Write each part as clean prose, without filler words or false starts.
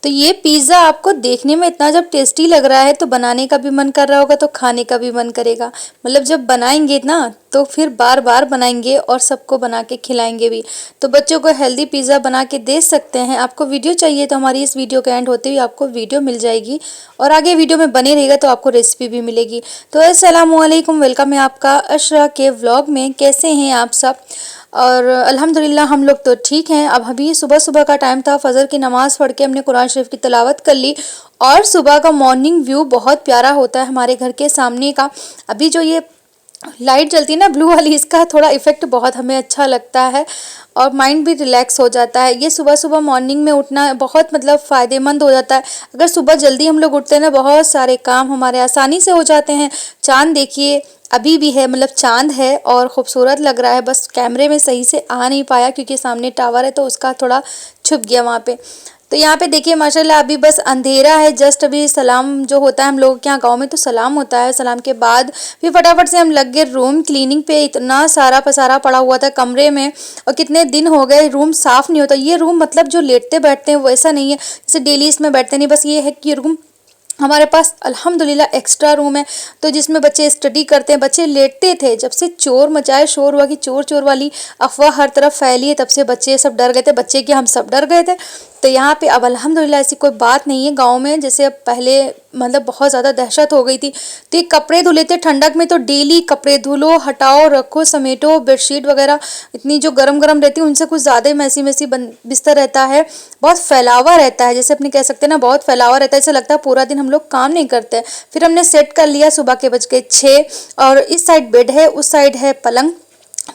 तो ये पिज़्ज़ा आपको देखने में इतना जब टेस्टी लग रहा है तो बनाने का भी मन कर रहा होगा, तो खाने का भी मन करेगा। मतलब जब बनाएंगे ना तो फिर बार बार बनाएंगे और सबको बना के खिलाएंगे भी। तो बच्चों को हेल्दी पिज़्ज़ा बना के दे सकते हैं। आपको वीडियो चाहिए तो हमारी इस वीडियो के एंड होते हुए आपको वीडियो मिल जाएगी और आगे वीडियो में बने रहेगा तो आपको रेसिपी भी मिलेगी। तो अस्सलामुअलैकुम, वेलकम है आपका अशरा के व्लॉग में। कैसे हैं आप सब? और अल्हम्दुलिल्लाह हम लोग तो ठीक हैं। अब अभी सुबह सुबह का टाइम था, फजर की नमाज़ पढ़ के हमने कुरान शरीफ की तिलावत कर ली। और सुबह का मॉर्निंग व्यू बहुत प्यारा होता है हमारे घर के सामने का। अभी जो ये लाइट जलती है ना ब्लू वाली, इसका थोड़ा इफेक्ट बहुत हमें अच्छा लगता है और माइंड भी रिलैक्स हो जाता है। ये सुबह सुबह मॉर्निंग में उठना बहुत मतलब फ़ायदेमंद हो जाता है। अगर सुबह जल्दी हम लोग उठते हैं ना, बहुत सारे काम हमारे आसानी से हो जाते हैं। चाँद देखिए अभी भी है, मतलब चाँद है और ख़ूबसूरत लग रहा है। बस कैमरे में सही से आ नहीं पाया क्योंकि सामने टावर है तो उसका थोड़ा छुप गया वहाँ पे। तो यहाँ पे देखिए माशाल्लाह अभी बस अंधेरा है। जस्ट अभी सलाम जो होता है हम लोगों के यहाँ गाँव में तो सलाम होता है। सलाम के बाद फिर फटाफट से हम लग गए रूम क्लीनिंग पे। इतना सारा पसारा पड़ा हुआ था कमरे में और कितने दिन हो गए रूम साफ़ नहीं होता। ये रूम मतलब जो लेटते बैठते हैं वैसा नहीं है जैसे डेली इसमें बैठते नहीं। बस ये है कि रूम हमारे पास अल्हम्दुलिल्लाह एक्स्ट्रा रूम है तो जिसमें बच्चे स्टडी करते हैं। बच्चे लेटते थे जब से चोर मचाए, शोर हुआ कि चोर चोर वाली अफवाह हर तरफ फैली है, तब से बच्चे सब डर गए थे। बच्चे क्या, हम सब डर गए थे। तो यहाँ पे अब अल्हम्दुलिल्लाह ऐसी कोई बात नहीं है गांव में जैसे अब पहले मतलब बहुत ज़्यादा दहशत हो गई थी। तो ये कपड़े धुले थे ठंडक में, तो डेली कपड़े धुलो, हटाओ, रखो, समेटो। बेडशीट वगैरह इतनी जो गरम गरम रहती है उनसे कुछ ज़्यादा ही मैसी मैसी बिस्तर रहता है। बहुत फैलावा रहता है, जैसे अपने कह सकते हैं ना, बहुत फैलावा रहता है। ऐसा लगता है पूरा दिन हम लोग काम नहीं करते। फिर हमने सेट कर लिया। सुबह के बज गए 6 और इस साइड बेड है, उस साइड है पलंग।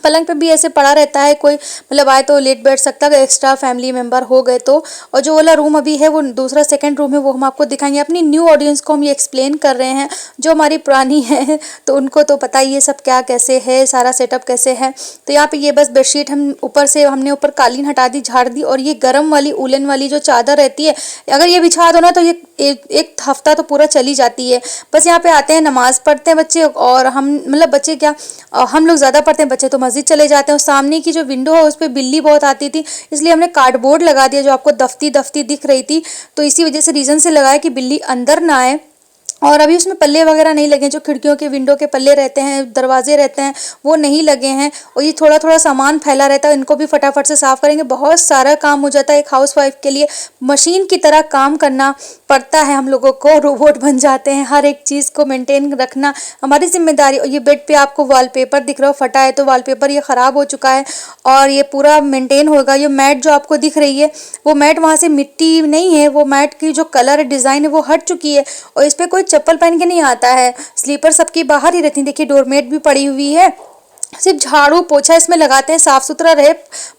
पलंग पे भी ऐसे पड़ा रहता है, कोई मतलब आए तो लेट बैठ सकता है एक्स्ट्रा फैमिली मेंबर हो गए तो। और जो वाला रूम अभी है वो दूसरा सेकंड रूम है, वो हम आपको दिखाएंगे। अपनी न्यू ऑडियंस को हम ये एक्सप्लेन कर रहे हैं, जो हमारी पुरानी है तो उनको तो पता ही ये सब क्या कैसे है, सारा सेटअप कैसे है। तो यहाँ पे ये बस बेडशीट हम ऊपर से हमने ऊपर कालीन हटा दी, झाड़ दी। और ये गर्म वाली उलन वाली जो चादर रहती है, अगर ये बिछा दो ना तो ये एक हफ्ता तो पूरा चली जाती है। बस यहाँ पे आते हैं, नमाज़ पढ़ते हैं बच्चे, और हम मतलब बच्चे क्या, हम लोग ज़्यादा पढ़ते हैं, बच्चे तो मस्जिद चले जाते हैं। और सामने की जो विंडो है उस पर बिल्ली बहुत आती थी, इसलिए हमने कार्डबोर्ड लगा दिया जो आपको दफ्ती दफ्ती दिख रही थी। तो इसी वजह से रीज़न से लगाया कि बिल्ली अंदर ना आए। और अभी उसमें पल्ले वगैरह नहीं लगे, जो खिड़कियों के विंडो के पल्ले रहते हैं, दरवाजे रहते हैं, वो नहीं लगे हैं। और ये थोड़ा थोड़ा सामान फैला रहता है, इनको भी फटाफट से साफ़ करेंगे। बहुत सारा काम हो जाता है। एक हाउसवाइफ के लिए मशीन की तरह काम करना पड़ता है हम लोगों को, रोबोट बन जाते हैं। हर एक चीज़ को मेंटेन रखना हमारी जिम्मेदारी। और ये बेड पे आपको वॉलपेपर दिख रहा हो, फटा है तो वॉलपेपर ये ख़राब हो चुका है और ये पूरा मेंटेन होगा। ये मैट जो आपको दिख रही है वो मैट वहाँ से मिट्टी नहीं है, वो मैट की जो कलर डिज़ाइन है वो हट चुकी है और इस पर कोई चप्पल पहन के नहीं आता है। स्लीपर सबकी बाहर ही रहती है। देखिए डोरमेट भी पड़ी हुई है। सिर्फ झाड़ू पोछा इसमें लगाते हैं, साफ़ सुथरा रहे,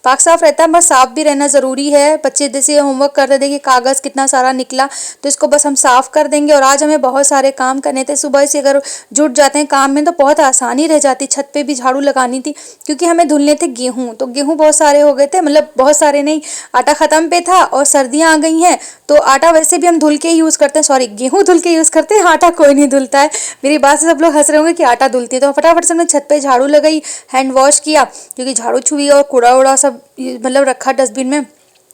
पाक साफ रहता है। बस साफ़ भी रहना ज़रूरी है। बच्चे जैसे होमवर्क करते, देखिए कागज़ कितना सारा निकला, तो इसको बस हम साफ़ कर देंगे। और आज हमें बहुत सारे काम करने थे। सुबह से अगर जुट जाते हैं काम में तो बहुत आसानी रह जाती। छत पे भी झाड़ू लगानी थी क्योंकि हमें धुलने थे गेहूँ, तो गेहूँ बहुत सारे हो गए थे, मतलब बहुत सारे नहीं, आटा ख़त्म पे था और सर्दियाँ आ गई हैं तो आटा वैसे भी हम धुल के ही यूज़ करते हैं, सॉरी गेहूँ धुल के यूज़ करते हैं, आटा कोई नहीं धुलता है। मेरी बात से सब लोग हंस रहे होंगे कि आटा धुलती है। तो फटाफट से हमने छत पे झाड़ू लगाई, हैंड वॉश किया क्योंकि झाड़ू छुई और कूड़ा उड़ा सब मतलब रखा डस्टबिन में।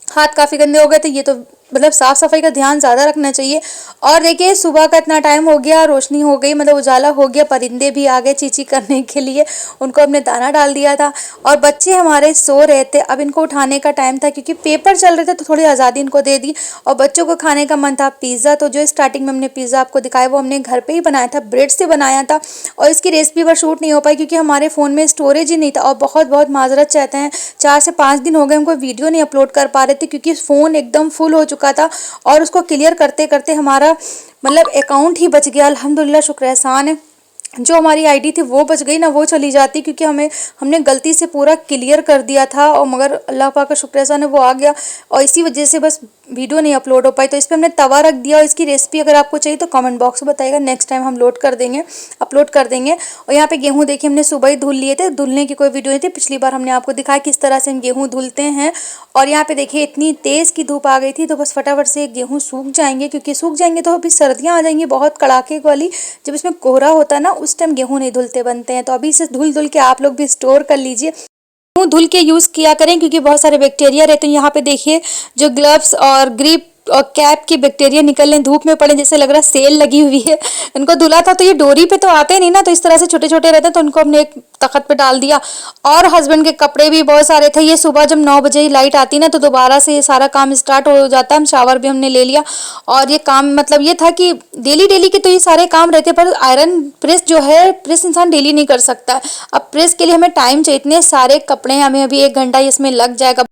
हाथ काफ़ी गंदे हो गए थे, ये तो मतलब साफ़ सफाई का ध्यान ज़्यादा रखना चाहिए। और देखिए सुबह का इतना टाइम हो गया, रोशनी हो गई, मतलब उजाला हो गया, परिंदे भी आ गए चींची करने के लिए, उनको हमने दाना डाल दिया था। और बच्चे हमारे सो रहे थे, अब इनको उठाने का टाइम था क्योंकि पेपर चल रहे थे तो थोड़ी आज़ादी इनको दे दी। और बच्चों को खाने का मन था पिज़्ज़ा, तो जो स्टार्टिंग में हमने पिज़्ज़ा आपको दिखाया वो हमने घर पर ही बनाया था, ब्रेड से बनाया था। और इसकी रेसिपी पर शूट नहीं हो पाई क्योंकि हमारे फ़ोन में स्टोरेज ही नहीं था। और बहुत बहुत माजरत चाहते हैं, 4 से 5 दिन हो गए हमको वीडियो नहीं अपलोड कर पा रहे थे क्योंकि फ़ोन एकदम फुल हो चुका था। और उसको क्लियर करते करते हमारा मतलब अकाउंट ही बच गया। अल्हम्दुलिल्लाह शुक्र एहसान है, जो हमारी आईडी थी वो बच गई ना, वो चली जाती क्योंकि हमने गलती से पूरा क्लियर कर दिया था। और मगर अल्लाह पाक का शुक्र एहसान है वो आ गया और इसी वजह से बस वीडियो नहीं अपलोड हो पाई। तो इस पर हमने तवा रख दिया और इसकी रेसिपी अगर आपको चाहिए तो कमेंट बॉक्स में बताइएगा, नेक्स्ट टाइम हम लोड कर देंगे, अपलोड कर देंगे। और यहाँ पे गेहूँ देखिए हमने सुबह ही धुल लिए थे, धुलने की कोई वीडियो नहीं थी, पिछली बार हमने आपको दिखाया किस तरह से हम गेहूँ धुलते हैं। और यहाँ पे देखिए इतनी तेज़ की धूप आ गई थी तो बस फटाफट से गेहूँ सूख जाएंगे क्योंकि सूख जाएंगे तो अभी सर्दियाँ आ जाएंगी बहुत कड़ाके वाली, जब इसमें कोहरा होता है ना उस टाइम गेहूँ नहीं धुलते बनते हैं। तो अभी इसे धुल धुल के आप लोग भी स्टोर कर लीजिए, धुल के यूज़ किया करें क्योंकि बहुत सारे बैक्टीरिया रहते हैं। यहाँ पे देखिए जो ग्लव्स और ग्रिप और कैप की बैक्टीरिया निकल रहे, धूप में पड़े, जैसे लग रहा है सेल लगी हुई है। इनको धुला था तो ये डोरी पे तो आते नहीं ना, तो इस तरह से छोटे छोटे रहते हैं, तो उनको हमने एक तख्त पे डाल दिया। और हस्बैंड के कपड़े भी बहुत सारे थे, ये सुबह जब 9 बजे लाइट आती ना तो दोबारा से ये सारा काम स्टार्ट हो जाता है। हम शावर भी हमने ले लिया और ये काम मतलब ये था कि डेली डेली के तो ये सारे काम रहते, पर आयरन प्रेस जो है, प्रेस इंसान डेली नहीं कर सकता है। अब प्रेस के लिए हमें टाइम चाहिए, इतने सारे कपड़े हैं, हमें अभी 1 घंटा इसमें लग जाएगा।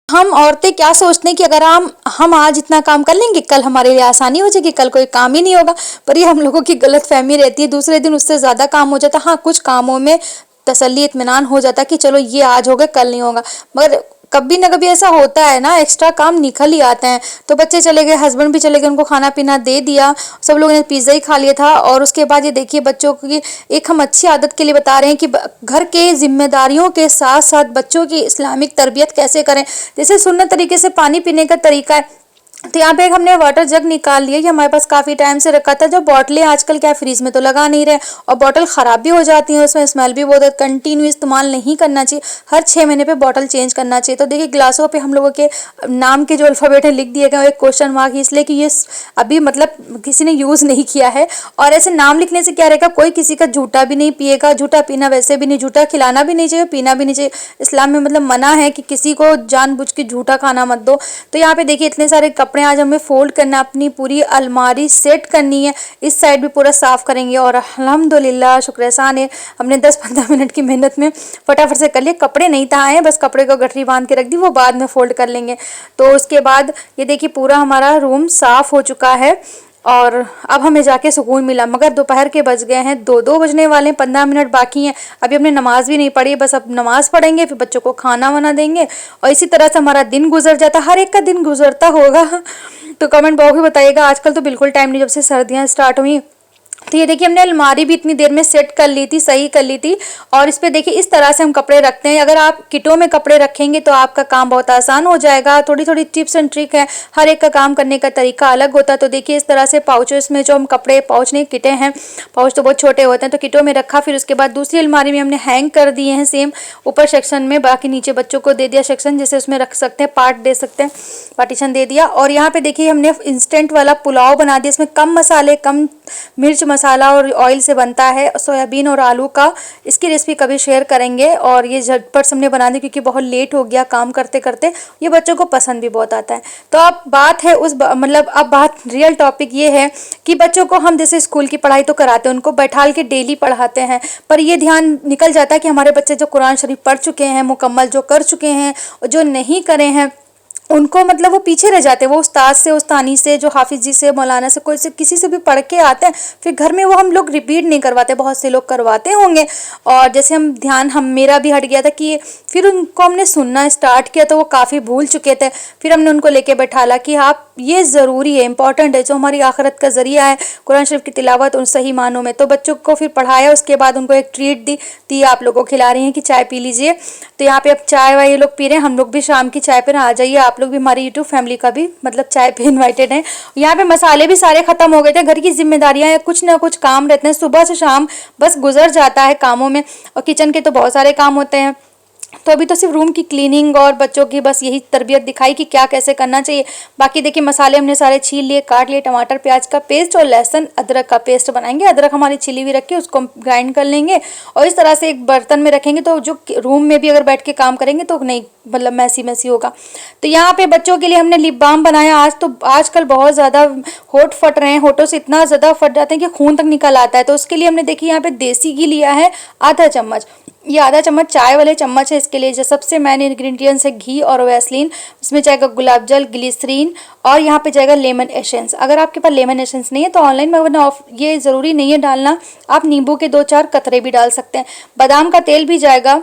हम औरतें क्या सोचते हैं कि अगर हम आज इतना काम कर लेंगे, कल हमारे लिए आसानी हो जाएगी, कल कोई काम ही नहीं होगा। पर ये हम लोगों की गलत फहमी रहती है, दूसरे दिन उससे ज़्यादा काम हो जाता है। हाँ, कुछ कामों में तसल्ली इत्मीनान हो जाता है कि चलो ये आज हो गए, कल नहीं होगा, मगर कभी ना कभी ऐसा होता है ना, एक्स्ट्रा काम निकल ही आते हैं। तो बच्चे चले गए, हस्बैंड भी चले गए, उनको खाना पीना दे दिया, सब लोगों ने पिज़्ज़ा ही खा लिया था। और उसके बाद ये देखिए बच्चों की एक हम अच्छी आदत के लिए बता रहे हैं कि घर के जिम्मेदारियों के साथ साथ बच्चों की इस्लामिक तरबियत कैसे करें। जैसे सुन्नत तरीके से पानी पीने का तरीका है, तो यहाँ पे एक हमने वाटर जग निकाल लिया, ये हमारे पास काफ़ी टाइम से रखा था। जो बॉटलें आजकल क्या फ्रीज में तो लगा नहीं रहे और बॉटल ख़राब भी हो जाती है, उसमें स्मेल भी बहुत है। कंटिन्यू इस्तेमाल नहीं करना चाहिए, हर 6 महीने पे बॉटल चेंज करना चाहिए। तो देखिए ग्लासों पे हम लोगों के नाम के जो अल्फ़ाबेट है लिख दिए गए, एक क्वेश्चन मार्क, इसलिए कि ये अभी मतलब किसी ने यूज़ नहीं किया है। और ऐसे नाम लिखने से क्या रहेगा, कोई किसी का झूठा भी नहीं पिएगा, झूठा पीना वैसे भी नहीं, झूठा खिलाना भी नहीं चाहिए, पीना भी नहीं चाहिए। इस्लाम में मतलब मना है कि किसी को जानबूझ के झूठा खाना मत दो। तो यहाँ पे देखिए इतने सारे कपड़े आज हमें फोल्ड करना, अपनी पूरी अलमारी सेट करनी है। इस साइड भी पूरा साफ करेंगे और अल्हम्दुलिल्लाह शुक्र एहसान है, हमने 10-15 मिनट की मेहनत में फटाफट से कर लिए। कपड़े नहीं था आए, बस कपड़े को गठरी बांध के रख दी, वो बाद में फोल्ड कर लेंगे। तो उसके बाद ये देखिए पूरा हमारा रूम साफ हो चुका है और अब हमें जाके सुकून मिला। मगर दोपहर के बज गए हैं 2 बजने वाले हैं, 15 मिनट बाकी हैं। अभी हमने नमाज भी नहीं पढ़ी, बस अब नमाज पढ़ेंगे, फिर बच्चों को खाना वाना देंगे और इसी तरह से हमारा दिन गुजर जाता। हर एक का दिन गुजरता होगा। तो कमेंट बॉक्स में बताइएगा। आजकल तो बिल्कुल टाइम नहीं, जब से सर्दियाँ स्टार्ट हुई। तो ये देखिए हमने अलमारी भी इतनी देर में सेट कर ली थी, सही कर ली थी। और इस पे देखिए इस तरह से हम कपड़े रखते हैं। अगर आप किटों में कपड़े रखेंगे तो आपका काम बहुत आसान हो जाएगा। थोड़ी थोड़ी टिप्स एंड ट्रिक है, हर एक का काम करने का तरीका अलग होता है। तो देखिए इस तरह से पाउचेस में जो हम कपड़े, पाउच नहीं किटें हैं, पाउच तो बहुत छोटे होते हैं, तो किटों में रखा। फिर उसके बाद दूसरी अलमारी में हमने हैंग कर दिए हैं सेम ऊपर सेक्शन में, बाकी नीचे बच्चों को दे दिया सेक्शन, जैसे उसमें रख सकते हैं, पार्ट दे सकते हैं, पार्टीशन दे दिया। और यहाँ पे देखिए हमने इंस्टेंट वाला पुलाव बना दिया, इसमें कम मसाले, कम मिर्च मसाला और ऑयल से बनता है, सोयाबीन और आलू का। इसकी रेसिपी कभी शेयर करेंगे। और ये झटपट से हमने बना दी क्योंकि बहुत लेट हो गया काम करते करते, ये बच्चों को पसंद भी बहुत आता है। तो अब बात है मतलब अब बात रियल टॉपिक ये है कि बच्चों को हम जैसे स्कूल की पढ़ाई तो कराते हैं, उनको बैठाल के डेली पढ़ाते हैं, पर ये ध्यान निकल जाता है कि हमारे बच्चे जो कुरान शरीफ पढ़ चुके हैं, मुकम्मल जो कर चुके हैं, और जो नहीं करे हैं उनको मतलब वो पीछे रह जाते हैं। वो उस्ताद से, उस्तानी से, जो हाफिज जी से, मौलाना से, कोई से किसी से भी पढ़ के आते हैं, फिर घर में वो हम लोग रिपीट नहीं करवाते। बहुत से लोग करवाते होंगे और जैसे हम मेरा भी हट गया था कि फिर उनको हमने सुनना स्टार्ट किया तो वो काफ़ी भूल चुके थे। फिर हमने उनको लेके बैठाला कि आप ये ज़रूरी है, इंपॉर्टेंट है, जो हमारी आखिरत का ज़रिया है कुरान शरीफ की तिलावत उन सही मानों में। तो बच्चों को फिर पढ़ाया, उसके बाद उनको एक ट्रीट दी आप लोगों को खिला रही हैं कि चाय पी लीजिए। तो यहाँ पे अब चाय वाय ये लोग पी रहे हैं, हम लोग भी शाम की चाय पे आ जाइए, आप लोग भी, हमारी यूट्यूब फैमिली का भी मतलब चाय पे इनवाइटेड है। यहाँ पे मसाले भी सारे खत्म हो गए थे। घर की जिम्मेदारियां, कुछ ना कुछ काम रहते हैं, सुबह से शाम बस गुजर जाता है कामों में, और किचन के तो बहुत सारे काम होते हैं। तो अभी तो सिर्फ रूम की क्लीनिंग और बच्चों की बस यही तरबियत दिखाई कि क्या कैसे करना चाहिए। बाकी देखिए मसाले हमने सारे छील लिए, काट लिए, टमाटर प्याज का पेस्ट और लहसुन अदरक का पेस्ट बनाएंगे। अदरक हमारी छिली हुई रखी, उसको ग्राइंड कर लेंगे और इस तरह से एक बर्तन में रखेंगे, तो जो रूम में भी अगर बैठ के काम करेंगे तो नहीं मतलब मैसी होगा। तो यहाँ पे बच्चों के लिए हमने लिप बाम बनाया। आजकल बहुत ज़्यादा होठ फट रहे हैं, होठों से इतना ज़्यादा फट जाते हैं कि खून तक निकल आता है। तो उसके लिए हमने देखिए यहाँ पे देसी घी लिया है आधा चम्मच, ये आधा चम्मच चाय वाले चम्मच है इसके लिए। जो सबसे मेन इंग्रेडिएंट्स है घी और वैसलीन, इसमें जाएगा गुलाब जल, ग्लिसरीन और यहाँ पे जाएगा लेमन एसेंस। अगर आपके पास लेमन एसेंस नहीं है तो ऑनलाइन मंगवाना, ये ज़रूरी नहीं है डालना, आप नींबू के 2-4 कतरे भी डाल सकते हैं। बादाम का तेल भी जाएगा।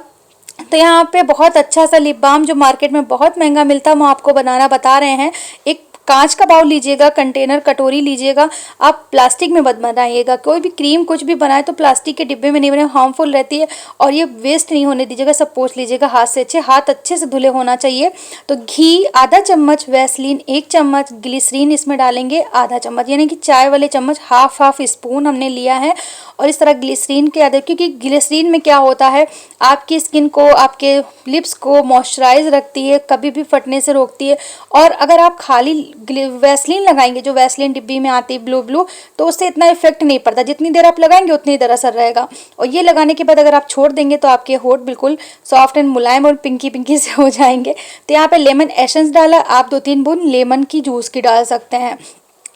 तो यहाँ पे बहुत अच्छा सा लिप बाम जो मार्केट में बहुत महंगा मिलता है, वो आपको बनाना बता रहे हैं। एक कांच का बाउल लीजिएगा, कंटेनर कटोरी लीजिएगा, आप प्लास्टिक में मत बनाइएगा। कोई भी क्रीम कुछ भी बनाए तो प्लास्टिक के डिब्बे में नहीं बनाए, हार्मफुल रहती है और ये वेस्ट नहीं होने दीजिएगा, सब पोंछ लीजिएगा हाथ से, हाथ अच्छे से धुले होना चाहिए। तो घी आधा चम्मच, वैसलीन 1 चम्मच, ग्लिसरीन इसमें डालेंगे आधा चम्मच, यानी कि चाय वाले चम्मच हाफ स्पून हमने लिया है। और इस तरह ग्लिसरीन के आधे, क्योंकि ग्लिसरीन में क्या होता है आपकी स्किन को, आपके लिप्स को मॉइस्चराइज रखती है, कभी भी फटने से रोकती है। और अगर आप खाली वैसलीन लगाएंगे, जो वैसलीन डिब्बी में आती है ब्लू ब्लू, तो उससे इतना इफेक्ट नहीं पड़ता। जितनी देर आप लगाएंगे उतनी देर असर रहेगा। और ये लगाने के बाद अगर आप छोड़ देंगे तो आपके होठ बिल्कुल सॉफ्ट एंड मुलायम और पिंकी पिंकी से हो जाएंगे। तो यहाँ पे लेमन एसेंस डाला, आप 2-3 बूंद लेमन की जूस की डाल सकते हैं।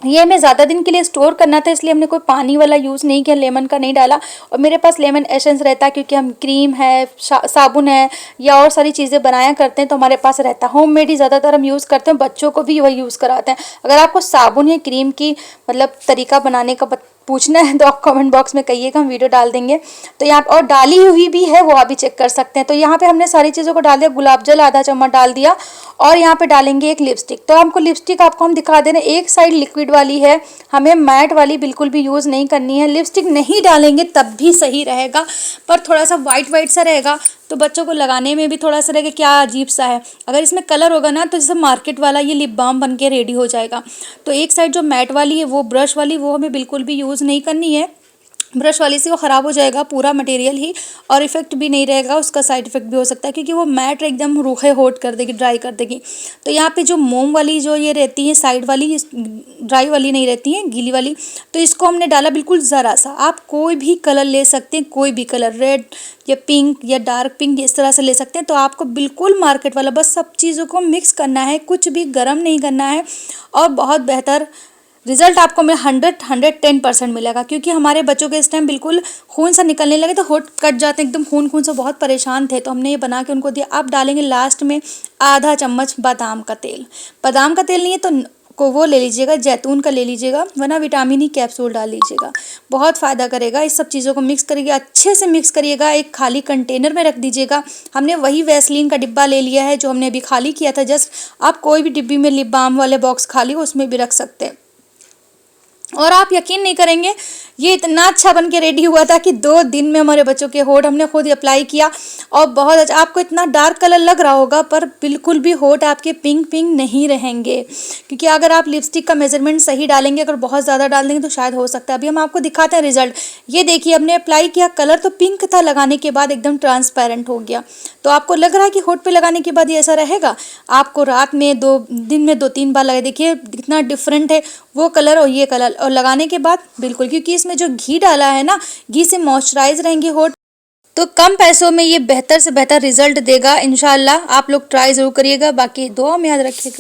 ये हमें ज़्यादा दिन के लिए स्टोर करना था, इसलिए हमने कोई पानी वाला यूज़ नहीं किया, लेमन का नहीं डाला। और मेरे पास लेमन एसेंस रहता है, क्योंकि हम क्रीम है, साबुन है या और सारी चीज़ें बनाया करते हैं, तो हमारे पास रहता है। होममेड ही ज़्यादातर हम यूज़ करते हैं, बच्चों को भी वही यूज़ कराते हैं। अगर आपको साबुन या क्रीम की मतलब तरीका बनाने का पूछना है तो आप कमेंट बॉक्स में कहिएगा, हम वीडियो डाल देंगे। तो यहाँ और डाली हुई भी है, वो आप भी चेक कर सकते हैं। तो यहाँ पे हमने सारी चीज़ों को डाल दिया, गुलाब जल आधा चम्मच डाल दिया, और यहाँ पे डालेंगे एक लिपस्टिक। तो हमको लिपस्टिक आपको हम दिखा दे रहे हैं, एक साइड लिक्विड वाली है, हमें मैट वाली बिल्कुल भी यूज़ नहीं करनी है। लिपस्टिक नहीं डालेंगे तब भी सही रहेगा, पर थोड़ा सा वाइट वाइट सा रहेगा तो बच्चों को लगाने में भी थोड़ा सा रहेगा क्या अजीब सा है। अगर इसमें कलर होगा ना तो जैसे मार्केट वाला ये लिप बाम बन के रेडी हो जाएगा। तो एक साइड जो मैट वाली है वो ब्रश वाली, वो हमें बिल्कुल भी यूज़ नहीं करनी है। ब्रश वाली से वो ख़राब हो जाएगा पूरा मटेरियल ही, और इफेक्ट भी नहीं रहेगा, उसका साइड इफेक्ट भी हो सकता है, क्योंकि वो मैट एकदम रूखे होट कर देगी, ड्राई कर देगी। तो यहाँ पे जो मोम वाली जो ये रहती है साइड वाली, ड्राई वाली नहीं रहती है, गीली वाली, तो इसको हमने डाला बिल्कुल ज़रा सा। आप कोई भी कलर ले सकते हैं, कोई भी कलर, रेड या पिंक या डार्क पिंक, इस तरह से ले सकते हैं। तो आपको बिल्कुल मार्केट वाला, बस सब चीज़ों को मिक्स करना है, कुछ भी गर्म नहीं करना है, और बहुत बेहतर रिजल्ट आपको में 110% मिलेगा। क्योंकि हमारे बच्चों के इस टाइम बिल्कुल खून सा निकलने लगे, तो होठ कट जाते हैं एकदम, खून खून से बहुत परेशान थे, तो हमने ये बना के उनको दिया। आप डालेंगे लास्ट में आधा चम्मच बादाम का तेल। बादाम का तेल नहीं है तो को वो ले लीजिएगा, जैतून का ले लीजिएगा, वरना विटामिन ई कैप्सूल डाल लीजिएगा, बहुत फ़ायदा करेगा। इस सब चीज़ों को मिक्स करिएगा, अच्छे से मिक्स करिएगा, एक खाली कंटेनर में रख दीजिएगा। हमने वही वैसलीन का डिब्बा ले लिया है जो हमने अभी खाली किया था, जस्ट आप कोई भी डिब्बी में लिप बाम वाले बॉक्स खाली हो उसमें भी रख सकते हैं। और आप यकीन नहीं करेंगे, ये इतना अच्छा बन के रेडी हुआ था कि 2 दिन में हमारे बच्चों के होठ हमने खुद अप्लाई किया, और बहुत अच्छा। आपको इतना डार्क कलर लग रहा होगा, पर बिल्कुल भी होठ आपके पिंक पिंक नहीं रहेंगे, क्योंकि अगर आप लिपस्टिक का मेजरमेंट सही डालेंगे, अगर बहुत ज़्यादा डाल देंगे तो शायद हो सकता है। अभी हम आपको दिखाते हैं रिजल्ट। ये देखिए, हमने अप्लाई किया, कलर तो पिंक था, लगाने के बाद एकदम ट्रांसपेरेंट हो गया। तो आपको लग रहा है कि होठ पे लगाने के बाद ये ऐसा रहेगा, आपको रात में 2 दिन में 2-3 बार लगा, देखिए कितना डिफरेंट है वो कलर और ये कलर, और लगाने के बाद बिल्कुल, क्योंकि इसमें जो घी डाला है ना, घी से मॉइस्चराइज रहेंगे होठ। तो कम पैसों में ये बेहतर से बेहतर रिजल्ट देगा इंशाल्लाह। आप लोग ट्राई ज़रूर करिएगा, बाकी दुआ में याद रखिएगा।